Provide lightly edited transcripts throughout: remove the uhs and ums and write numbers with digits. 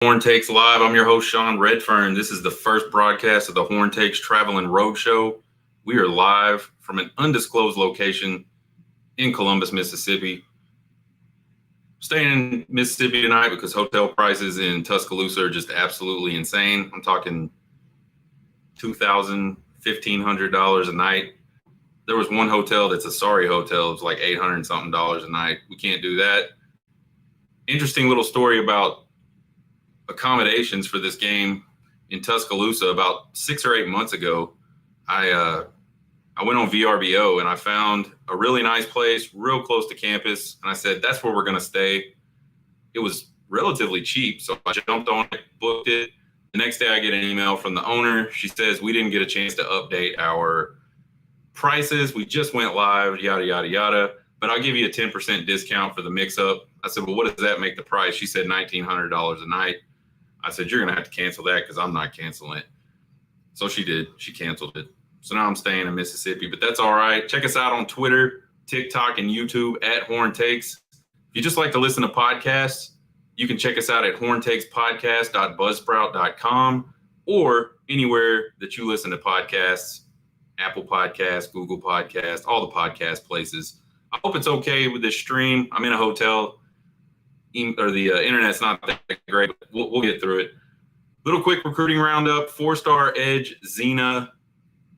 Horn Takes Live. I'm your host, Sean Redfern. This is the first broadcast of the Horn Takes Travel and Road Show. We are live from an undisclosed location in Columbus, Mississippi. Staying in Mississippi tonight because hotel prices in Tuscaloosa are just absolutely insane. I'm talking $2,000, $1,500 a night. There was one hotel that's a sorry hotel. It was like $800 and something a night. We can't do that. Interesting little story about accommodations for this game in Tuscaloosa. About 6 or 8 months ago, I went on VRBO and I found a really nice place real close to campus, and I said that's where we're going to stay. It was relatively cheap, so I jumped on it, booked it. The next day I get an email from the owner. She says we didn't get a chance to update our prices. We just went live, yada yada yada, but I'll give you a 10% discount for the mix-up. I said, well, what does that make the price? She said $1,900 a night. I said, you're going to have to cancel that because I'm not canceling it. So she did. She canceled it. So now I'm staying in Mississippi, but that's all right. Check us out on Twitter, TikTok, and YouTube at Horn Takes. If you just like to listen to podcasts, you can check us out at horntakespodcast.buzzsprout.com or anywhere that you listen to podcasts, Apple Podcasts, Google Podcasts, all the podcast places. I hope it's okay with this stream. I'm in a hotel. Or the internet's not that great, but we'll get through it. Little quick recruiting roundup. 4-star edge Zena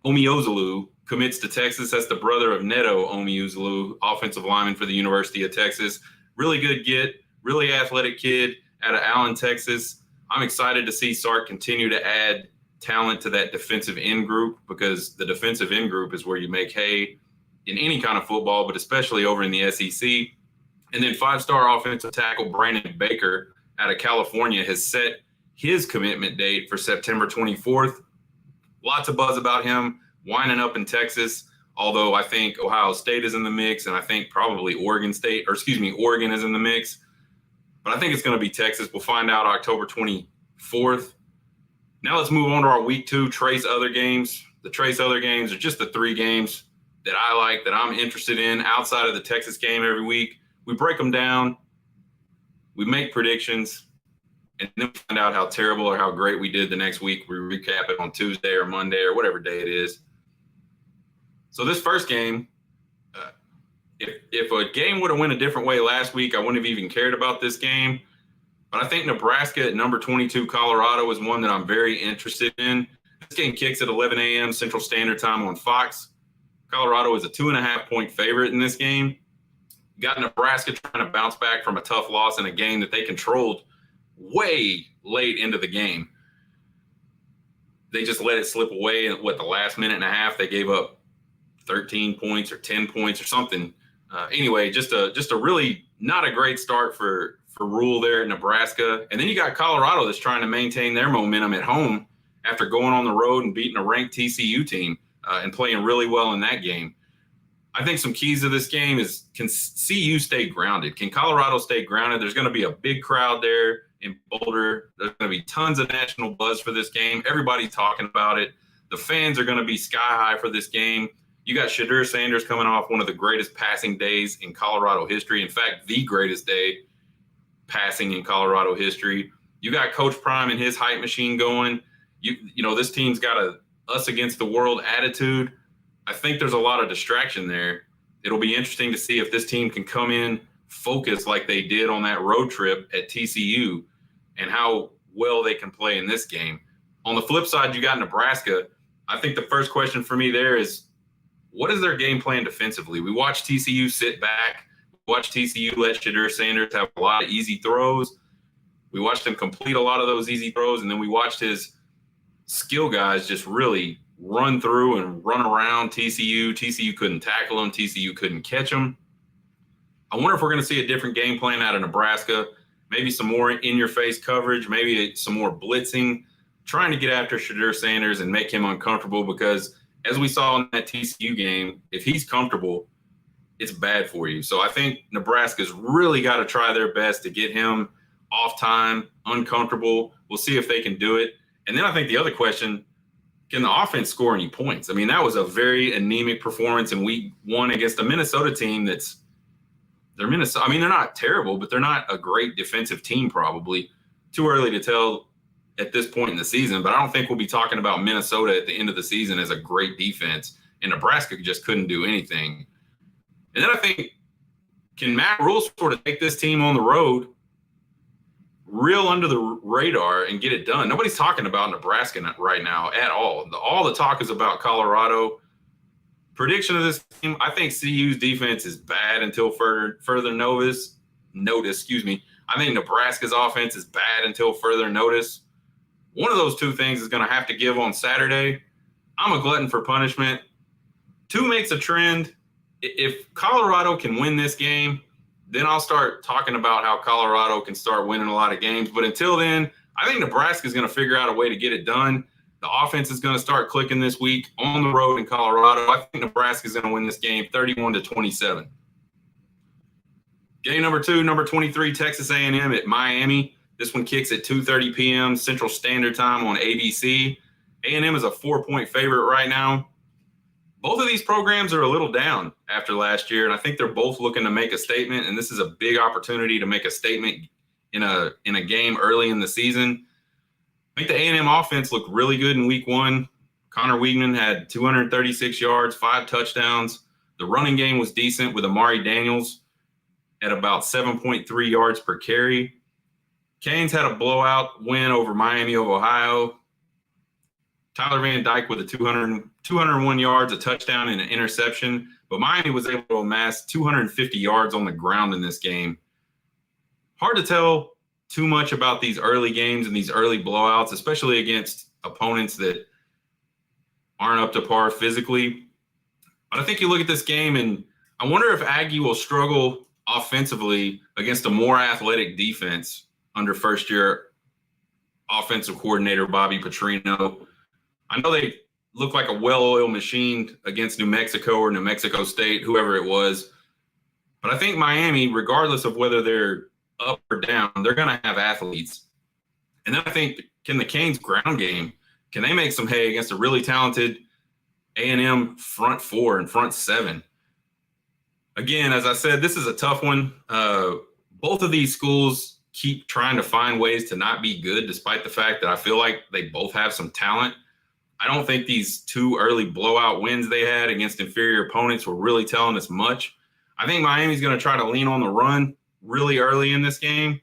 Omiozulu commits to Texas. That's the brother of Neto Omiozulu, offensive lineman for the University of Texas. Really good get, really athletic kid out of Allen, Texas. I'm excited to see Sark continue to add talent to that defensive end group, because the defensive end group is where you make hay in any kind of football, but especially over in the SEC. And then 5-star offensive tackle Brandon Baker out of California has set his commitment date for September 24th. Lots of buzz about him winding up in Texas, although I think Ohio State is in the mix, and I think probably Oregon is in the mix. But I think it's going to be Texas. We'll find out October 24th. Now let's move on to our Week 2 Trace Other games. The Trace Other games are just the 3 games that I like, that I'm interested in outside of the Texas game every week. We break them down, we make predictions, and then we find out how terrible or how great we did the next week. We recap it on Tuesday or Monday or whatever day it is. So this first game, if a game would have went a different way last week, I wouldn't have even cared about this game. But I think Nebraska at number 22 Colorado is one that I'm very interested in. This game kicks at 11 a.m. Central Standard Time on Fox. Colorado is a 2.5-point favorite in this game. Got Nebraska trying to bounce back from a tough loss in a game that they controlled way late into the game. They just let it slip away. And the last minute and a half, they gave up 13 points or 10 points or something. Anyway, just a really not a great start for Rule there at Nebraska. And then you got Colorado that's trying to maintain their momentum at home after going on the road and beating a ranked TCU team and playing really well in that game. I think some keys to this game is, can CU stay grounded? Can Colorado stay grounded? There's going to be a big crowd there in Boulder. There's going to be tons of national buzz for this game. Everybody's talking about it. The fans are going to be sky high for this game. You got Shedeur Sanders coming off one of the greatest passing days in Colorado history. In fact, the greatest day passing in Colorado history. You got Coach Prime and his hype machine going. You know, this team's got a us against the world attitude. I think there's a lot of distraction there. It'll be interesting to see if this team can come in focused like they did on that road trip at TCU and how well they can play in this game. On the flip side, you got Nebraska. I think the first question for me there is, what is their game plan defensively? We watched TCU sit back. We watched TCU let Shedeur Sanders have a lot of easy throws. We watched him complete a lot of those easy throws, and then we watched his skill guys just really run through and run around TCU. TCU couldn't tackle them. TCU couldn't catch them. I wonder if we're going to see a different game plan out of Nebraska, maybe some more in-your-face coverage, maybe some more blitzing, trying to get after Shedeur Sanders and make him uncomfortable, because as we saw in that TCU game, if he's comfortable, it's bad for you. So I think Nebraska's really got to try their best to get him off time, uncomfortable. We'll see if they can do it. And then I think the other question, can the offense score any points? I mean, that was a very anemic performance in week 1 against a Minnesota team they're not terrible, but they're not a great defensive team probably. too early to tell at this point in the season, but I don't think we'll be talking about Minnesota at the end of the season as a great defense, and Nebraska just couldn't do anything. And then I think, can Matt Rule sort of take this team on the road real under the radar and get it done? Nobody's talking about Nebraska right now at all. All the talk is about Colorado. Prediction of this team, I think CU's defense is bad until further notice. I think Nebraska's offense is bad until further notice. One of those two things is going to have to give on Saturday. I'm a glutton for punishment. Two makes a trend. If Colorado can win this game, then I'll start talking about how Colorado can start winning a lot of games. But until then, I think Nebraska is going to figure out a way to get it done. The offense is going to start clicking this week on the road in Colorado. I think Nebraska is going to win this game 31-27. Game number 2, number 23, Texas A&M at Miami. This one kicks at 2:30 p.m. Central Standard Time on ABC. A&M is a 4-point favorite right now. Both of these programs are a little down after last year, and I think they're both looking to make a statement, and this is a big opportunity to make a statement in a game early in the season. I think the A&M offense looked really good in week 1. Connor Weigman had 236 yards, 5 touchdowns. The running game was decent with Amari Daniels at about 7.3 yards per carry. Canes had a blowout win over Miami of Ohio. Tyler Van Dyke with a 201 yards, a touchdown, and an interception. But Miami was able to amass 250 yards on the ground in this game. Hard to tell too much about these early games and these early blowouts, especially against opponents that aren't up to par physically. But I think you look at this game, and I wonder if Aggie will struggle offensively against a more athletic defense under first-year offensive coordinator Bobby Petrino. I know they look like a well-oiled machine against New Mexico or New Mexico State, whoever it was. But I think Miami, regardless of whether they're up or down, they're going to have athletes. And then I think, can the Canes ground game, can they make some hay against a really talented A&M front 4 and front 7? Again, as I said, this is a tough one. Both of these schools keep trying to find ways to not be good, despite the fact that I feel like they both have some talent. I don't think these 2 early blowout wins they had against inferior opponents were really telling us much. I think Miami's going to try to lean on the run really early in this game.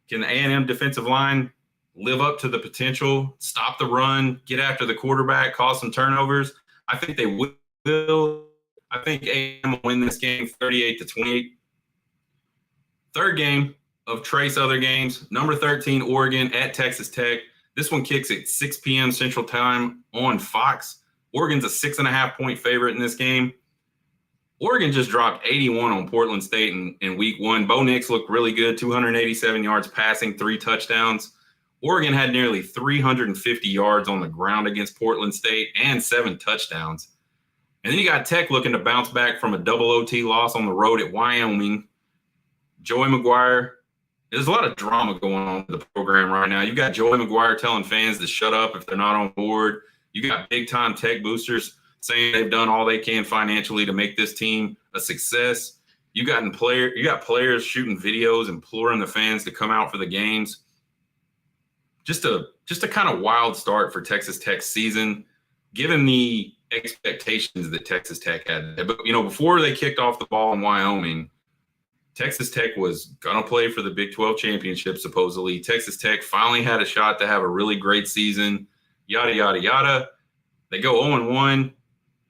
Can the A&M defensive line live up to the potential, stop the run, get after the quarterback, cause some turnovers? I think they will. I think A&M will win this game 38-28. Third game of Trace other games, number 13, Oregon at Texas Tech. This one kicks at 6 p.m. Central Time on Fox. Oregon's a 6.5-point favorite in this game. Oregon just dropped 81 on Portland State in week 1. Bo Nix looked really good, 287 yards passing, 3 touchdowns. Oregon had nearly 350 yards on the ground against Portland State and 7 touchdowns. And then you got Tech looking to bounce back from a double OT loss on the road at Wyoming. Joey McGuire. There's a lot of drama going on with the program right now. You've got Joey McGuire telling fans to shut up if they're not on board. You got big-time Tech boosters saying they've done all they can financially to make this team a success. You got players shooting videos, imploring the fans to come out for the games. Just a kind of wild start for Texas Tech's season, given the expectations that Texas Tech had. But, before they kicked off the ball in Wyoming, Texas Tech was going to play for the Big 12 championship, supposedly. Texas Tech finally had a shot to have a really great season, yada, yada, yada. They go 0-1,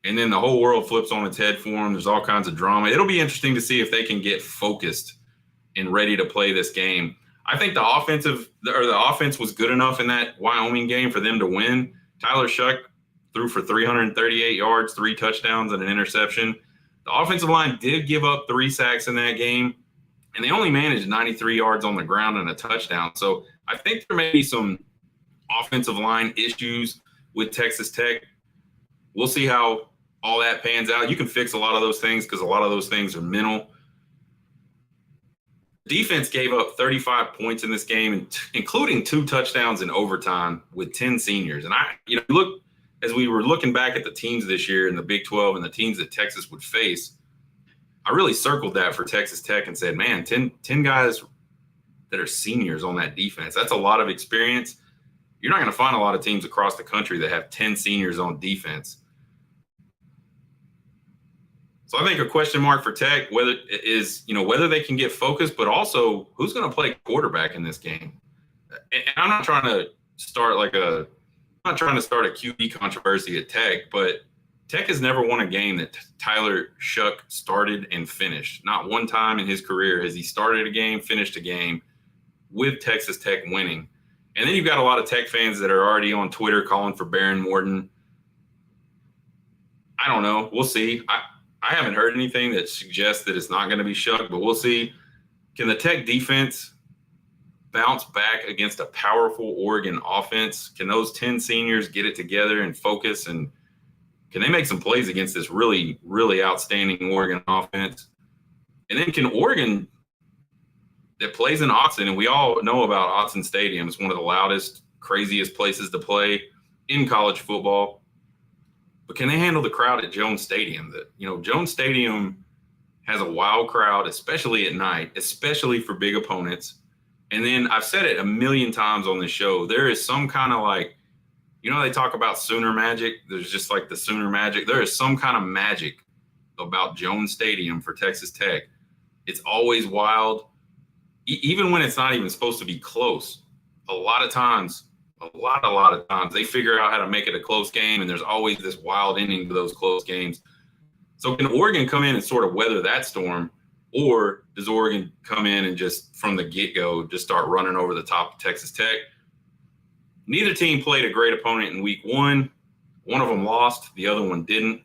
and then the whole world flips on its head for them. There's all kinds of drama. It'll be interesting to see if they can get focused and ready to play this game. I think the offense was good enough in that Wyoming game for them to win. Tyler Shuck threw for 338 yards, 3 touchdowns, and an interception. The offensive line did give up 3 sacks in that game, and they only managed 93 yards on the ground and a touchdown. So I think there may be some offensive line issues with Texas Tech. We'll see how all that pans out. You can fix a lot of those things because a lot of those things are mental. Defense gave up 35 points in this game, including 2 touchdowns in overtime with 10 seniors. And look, as we were looking back at the teams this year in the Big 12 and the teams that Texas would face, I really circled that for Texas Tech and said, man, 10 guys that are seniors on that defense. That's a lot of experience. You're not going to find a lot of teams across the country that have 10 seniors on defense. So I think a question mark for Tech whether they can get focused, but also who's going to play quarterback in this game. And I'm not trying to start a QB controversy at Tech, but Tech has never won a game that Tyler Shuck started and finished. Not one time in his career has he started a game, finished a game with Texas Tech winning. And then you've got a lot of Tech fans that are already on Twitter calling for Baron Morton. I don't know. We'll see. I haven't heard anything that suggests that it's not going to be Shuck, but we'll see. Can the Tech defense bounce back against a powerful Oregon offense? Can those 10 seniors get it together and focus, and can they make some plays against this really, really outstanding Oregon offense? And then can Oregon, that plays in Autzen, and we all know about Autzen Stadium, it's one of the loudest, craziest places to play in college football. But can they handle the crowd at Jones Stadium? Jones Stadium has a wild crowd, especially at night, especially for big opponents. And then I've said it a million times on this show, there is some kind of they talk about Sooner magic. There's just like the Sooner magic. There is some kind of magic about Jones Stadium for Texas Tech. It's always wild. Even when it's not even supposed to be close, a lot of times, they figure out how to make it a close game, and there's always this wild ending to those close games. So can Oregon come in and sort of weather that storm, or does Oregon come in and just from the get-go just start running over the top of Texas Tech? Neither team played a great opponent in week one. One of them lost, the other one didn't.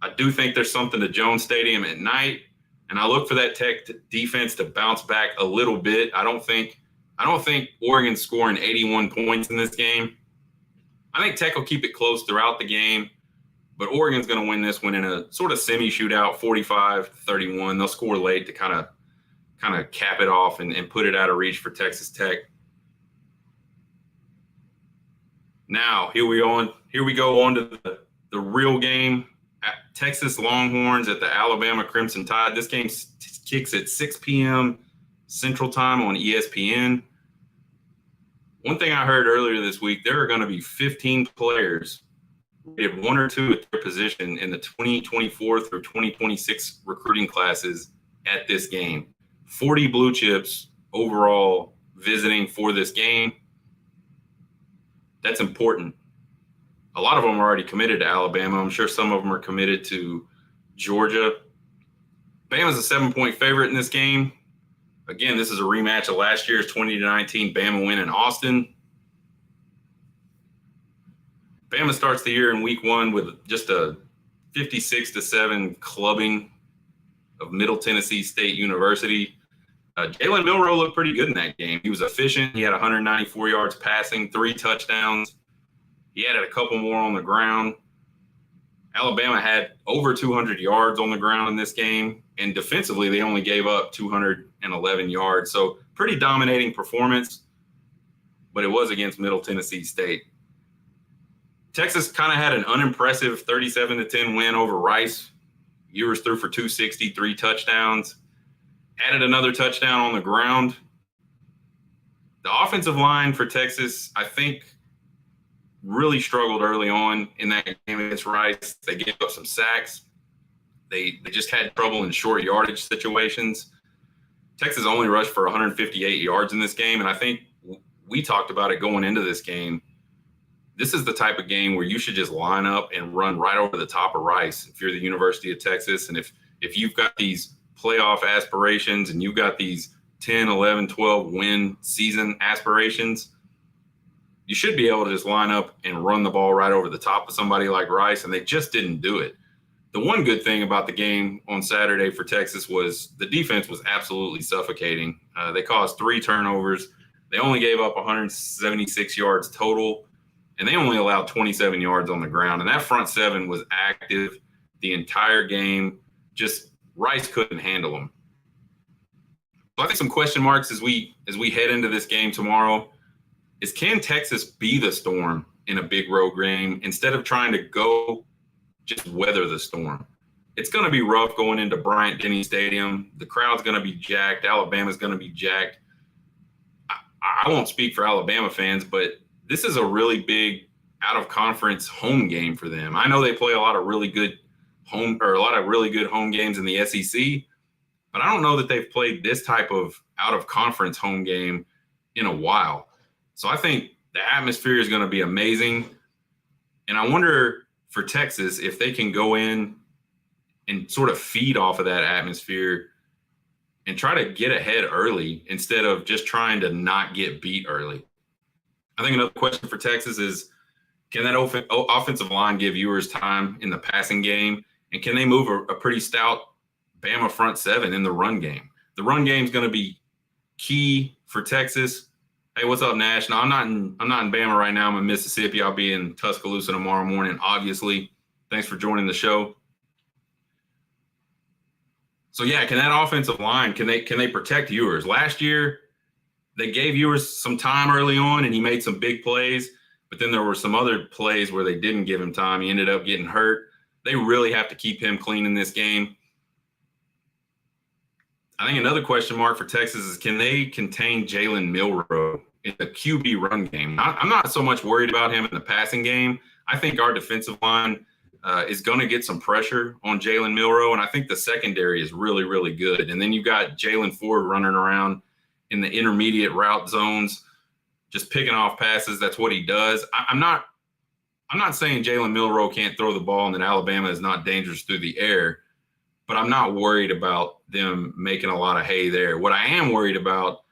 I do think there's something to Jones Stadium at night, and I look for that Tech defense to bounce back a little bit. I don't think Oregon's scoring 81 points in this game. I think Tech will keep it close throughout the game, but Oregon's going to win this one in a sort of semi-shootout, 45-31. They'll score late to kind of cap it off and put it out of reach for Texas Tech. Now, here we go on to the real game. Texas Longhorns at the Alabama Crimson Tide. This game kicks at 6 p.m. Central Time on ESPN. One thing I heard earlier this week, there are going to be 15 players rated 1 or 2 at their position in the 2024 through 2026 recruiting classes at this game. 40 blue chips overall visiting for this game. That's important. A lot of them are already committed to Alabama. I'm sure some of them are committed to Georgia. Bama's a 7-point favorite in this game. Again, this is a rematch of last year's 20-19 Bama win in Austin. Bama starts the year in week one with just a 56-7 clubbing of Middle Tennessee State University. Jalen Milroe looked pretty good in that game. He was efficient. He had 194 yards passing, 3 touchdowns. He added a couple more on the ground. Alabama had over 200 yards on the ground in this game, and defensively they only gave up 211 yards. So pretty dominating performance, but it was against Middle Tennessee State. Texas kind of had an unimpressive 37-10 win over Rice. Ewers threw for 260, 3 touchdowns. Added another touchdown on the ground. The offensive line for Texas, I think, really struggled early on in that game against Rice. They gave up some sacks. They just had trouble in short yardage situations. Texas only rushed for 158 yards in this game, and I think we talked about it going into this game. This is the type of game where you should just line up and run right over the top of Rice if you're the University of Texas, and if you've got these playoff aspirations and you've got these 10, 11, 12 win season aspirations, you should be able to just line up and run the ball right over the top of somebody like Rice, and they just didn't do it. The one good thing about the game on Saturday for Texas was the defense was absolutely suffocating. They caused 3 turnovers. They only gave up 176 yards total, and they only allowed 27 yards on the ground. And that front 7 was active the entire game. Just Rice couldn't handle them. So I think some question marks as we head into this game tomorrow is, can Texas be the storm in a big road game instead of trying to go just weather the storm? It's going to be rough going into Bryant-Denny Stadium. The crowd's going to be jacked. Alabama's going to be jacked. I won't speak for Alabama fans, but this is a really big out-of-conference home game for them. I know they play a lot of really good home games in the SEC, but I don't know that they've played this type of out-of-conference home game in a while. So I think the atmosphere is going to be amazing. And I wonder for Texas if they can go in and sort of feed off of that atmosphere and try to get ahead early instead of just trying to not get beat early. I think another question for Texas is, can that offensive line give Ewers time in the passing game? And can they move a pretty stout Bama front seven in the run game? The run game is going to be key for Texas. Hey, what's up, Nash? No, I'm not in Bama right now. I'm in Mississippi. I'll be in Tuscaloosa tomorrow morning, obviously. Thanks for joining the show. So yeah, can that offensive line, can they protect Ewers? Last year, they gave Ewers some time early on and he made some big plays, but then there were some other plays where they didn't give him time. He ended up getting hurt. They really have to keep him clean in this game. I think another question mark for Texas is, can they contain Jalen Milroe in the QB run game? I'm not so much worried about him in the passing game. I think our defensive line is going to get some pressure on Jalen Milroe, and I think the secondary is really, really good. And then you've got Jalen Ford running around in the intermediate route zones, just picking off passes. That's what he does. I'm not saying Jalen Milroe can't throw the ball and that Alabama is not dangerous through the air, but I'm not worried about them making a lot of hay there. What I am worried about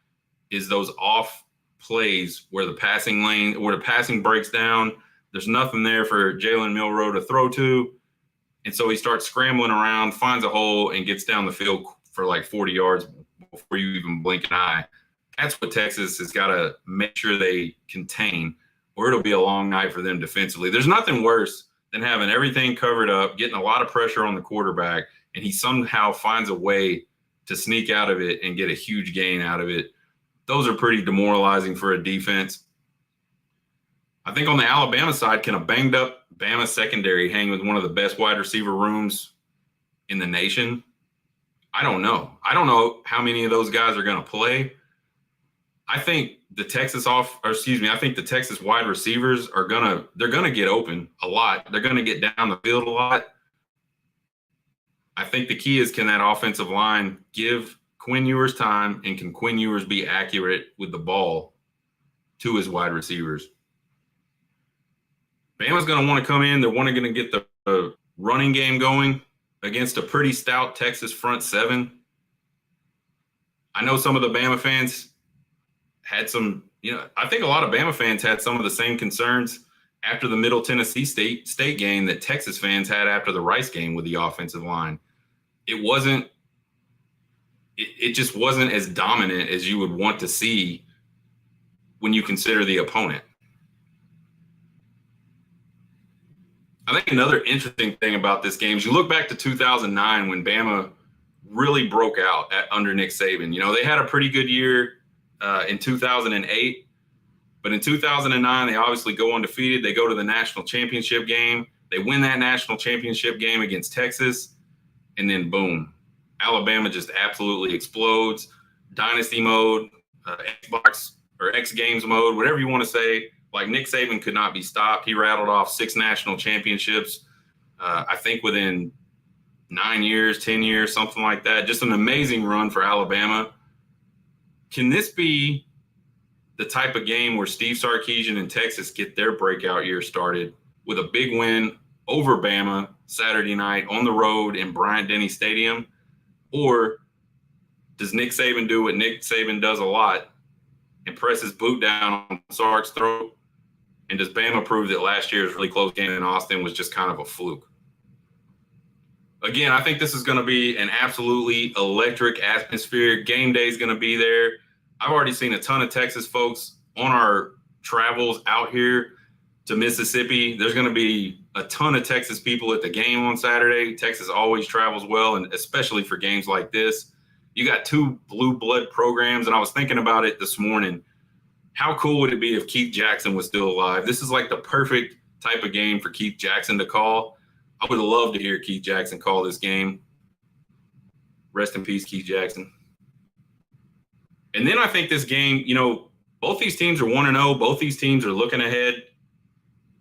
is those off plays where the passing breaks down. There's nothing there for Jalen Milroe to throw to. And so he starts scrambling around, finds a hole, and gets down the field for like 40 yards before you even blink an eye. That's what Texas has got to make sure they contain, or it'll be a long night for them defensively. There's nothing worse than having everything covered up, getting a lot of pressure on the quarterback, and he somehow finds a way to sneak out of it and get a huge gain out of it. Those are pretty demoralizing for a defense. I think on the Alabama side, can a banged up Bama secondary hang with one of the best wide receiver rooms in the nation? I don't know. I don't know how many of those guys are going to play. I think the Texas wide receivers they're going to get open a lot. They're going to get down the field a lot. I think the key is, can that offensive line give Quinn Ewers time, and can Quinn Ewers be accurate with the ball to his wide receivers? Bama's going to want to come in. They're going to get the running game going against a pretty stout Texas front seven. I know some of the Bama fans had some, I think a lot of Bama fans had some of the same concerns after the Middle Tennessee State game that Texas fans had after the Rice game with the offensive line. It just wasn't as dominant as you would want to see when you consider the opponent. I think another interesting thing about this game is you look back to 2009 when Bama really broke out under Nick Saban. They had a pretty good year in 2008, but in 2009, they obviously go undefeated. They go to the national championship game. They win that national championship game against Texas, and then boom, Alabama just absolutely explodes. Dynasty mode, Xbox or X Games mode, whatever you want to say. Like, Nick Saban could not be stopped. He rattled off 6 national championships, I think within 9 years, 10 years, something like that. Just an amazing run for Alabama. Can this be the type of game where Steve Sarkisian and Texas get their breakout year started with a big win over Bama Saturday night on the road in Bryant-Denny Stadium? Or does Nick Saban do what Nick Saban does a lot and press his boot down on Sark's throat? And does Bama prove that last year's really close game in Austin was just kind of a fluke? Again, I think this is going to be an absolutely electric atmosphere. Game day is going to be there. I've already seen a ton of Texas folks on our travels out here to Mississippi. There's going to be a ton of Texas people at the game on Saturday. Texas always travels well, and especially for games like this. You got 2 blue blood programs, and I was thinking about it this morning. How cool would it be if Keith Jackson was still alive? This is like the perfect type of game for Keith Jackson to call. I would love to hear Keith Jackson call this game. Rest in peace, Keith Jackson. And then I think this game, both these teams are 1-0. Both these teams are looking ahead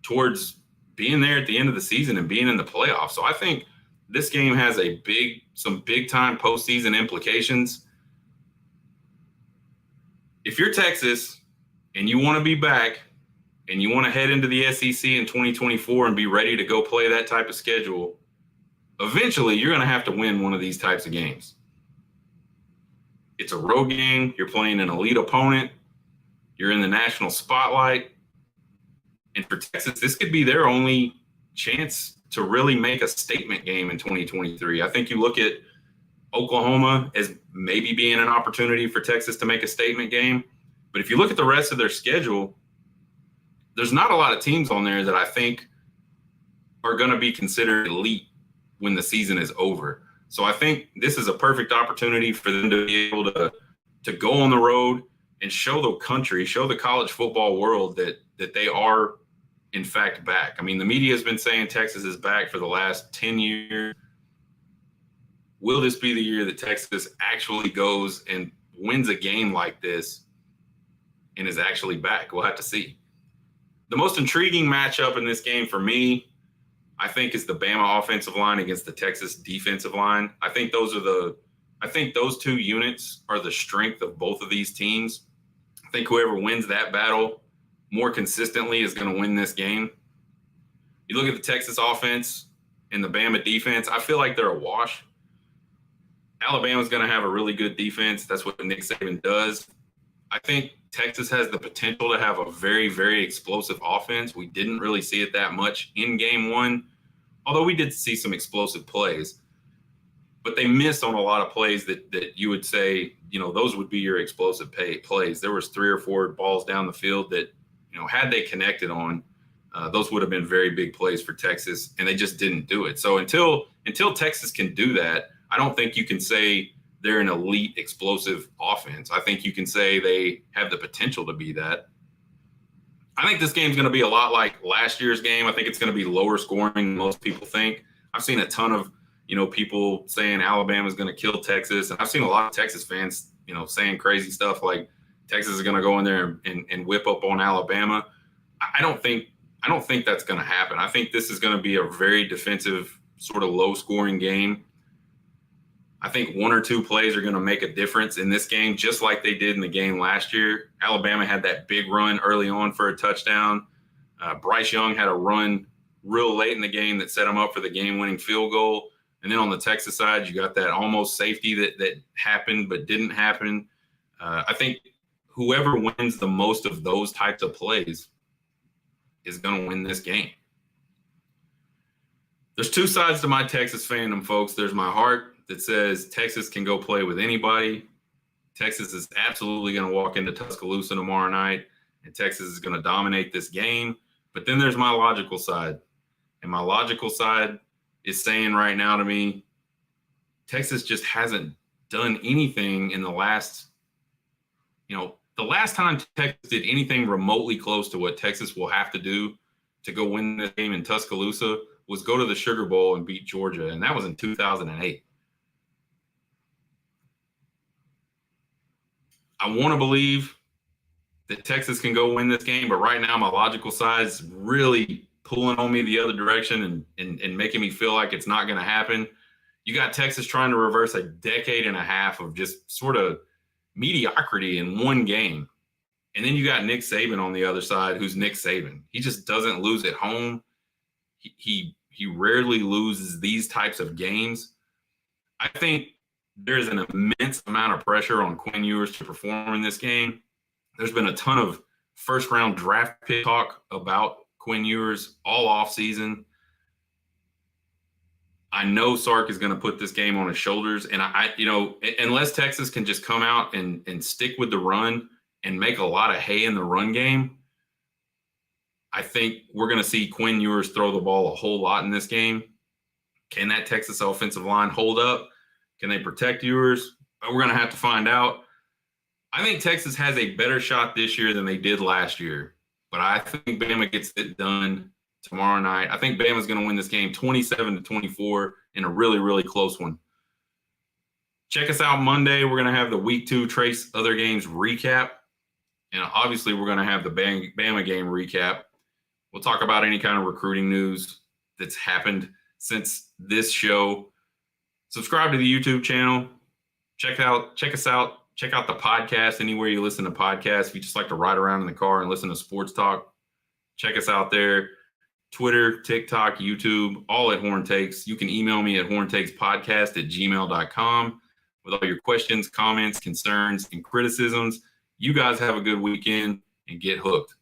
towards being there at the end of the season and being in the playoffs. So I think this game has some big time postseason implications. If you're Texas and you want to be back and you want to head into the SEC in 2024 and be ready to go play that type of schedule, eventually you're going to have to win one of these types of games. It's a road game. You're playing an elite opponent. You're in the national spotlight. And for Texas, this could be their only chance to really make a statement game in 2023. I think you look at Oklahoma as maybe being an opportunity for Texas to make a statement game. But if you look at the rest of their schedule, there's not a lot of teams on there that I think are going to be considered elite when the season is over. So I think this is a perfect opportunity for them to be able to go on the road and show the country, show the college football world that they are, in fact, back. I mean, the media has been saying Texas is back for the last 10 years. Will this be the year that Texas actually goes and wins a game like this and is actually back? We'll have to see. The most intriguing matchup in this game for me, I think, is the Bama offensive line against the Texas defensive line. I think those two units are the strength of both of these teams. I think whoever wins that battle more consistently is going to win this game. You look at the Texas offense and the Bama defense, I feel like they're a wash. Alabama's going to have a really good defense. That's what Nick Saban does. I think Texas has the potential to have a very, very explosive offense. We didn't really see it that much in game one, although we did see some explosive plays. But they missed on a lot of plays that you would say, those would be your explosive plays. There was 3 or 4 balls down the field that, had they connected on, those would have been very big plays for Texas, and they just didn't do it. So until Texas can do that, I don't think you can say they're an elite explosive offense. I think you can say they have the potential to be that. I think this game's going to be a lot like last year's game. I think it's going to be lower scoring than most people think. I've seen a ton of, people saying Alabama's going to kill Texas. And I've seen a lot of Texas fans, saying crazy stuff like Texas is going to go in there and whip up on Alabama. I don't think that's going to happen. I think this is going to be a very defensive, sort of low scoring game. I think 1 or 2 plays are going to make a difference in this game, just like they did in the game last year. Alabama had that big run early on for a touchdown. Bryce Young had a run real late in the game that set him up for the game-winning field goal. And then on the Texas side, you got that almost safety that happened but didn't happen. I think whoever wins the most of those types of plays is going to win this game. There's 2 sides to my Texas fandom, folks. There's my heart that says Texas can go play with anybody. Texas is absolutely going to walk into Tuscaloosa tomorrow night, and Texas is going to dominate this game. But then there's my logical side. And my logical side is saying right now to me, Texas just hasn't done anything in the last, the last time Texas did anything remotely close to what Texas will have to do to go win this game in Tuscaloosa was go to the Sugar Bowl and beat Georgia, and that was in 2008. I want to believe that Texas can go win this game, but right now my logical side is really pulling on me the other direction and making me feel like it's not going to happen. You got Texas trying to reverse a decade and a half of just sort of mediocrity in one game. And then you got Nick Saban on the other side, who's Nick Saban. He just doesn't lose at home. He rarely loses these types of games. I think there's an immense amount of pressure on Quinn Ewers to perform in this game. There's been a ton of first-round draft pick talk about Quinn Ewers all offseason. I know Sark is going to put this game on his shoulders, and unless Texas can just come out and stick with the run and make a lot of hay in the run game, I think we're going to see Quinn Ewers throw the ball a whole lot in this game. Can that Texas offensive line hold up? Can they protect Ewers? We're going to have to find out. I think Texas has a better shot this year than they did last year, but I think Bama gets it done tomorrow night. I think Bama's going to win this game 27-24 in a really, really close one. Check us out Monday. We're going to have the Week 2 Trace Other Games recap. And obviously, we're going to have the Bama game recap. We'll talk about any kind of recruiting news that's happened since this show. Subscribe to the YouTube channel. Check us out. Check out the podcast anywhere you listen to podcasts. If you just like to ride around in the car and listen to sports talk, check us out there. Twitter, TikTok, YouTube, all at Horn Takes. You can email me at horntakespodcast@gmail.com with all your questions, comments, concerns, and criticisms. You guys have a good weekend and get hooked.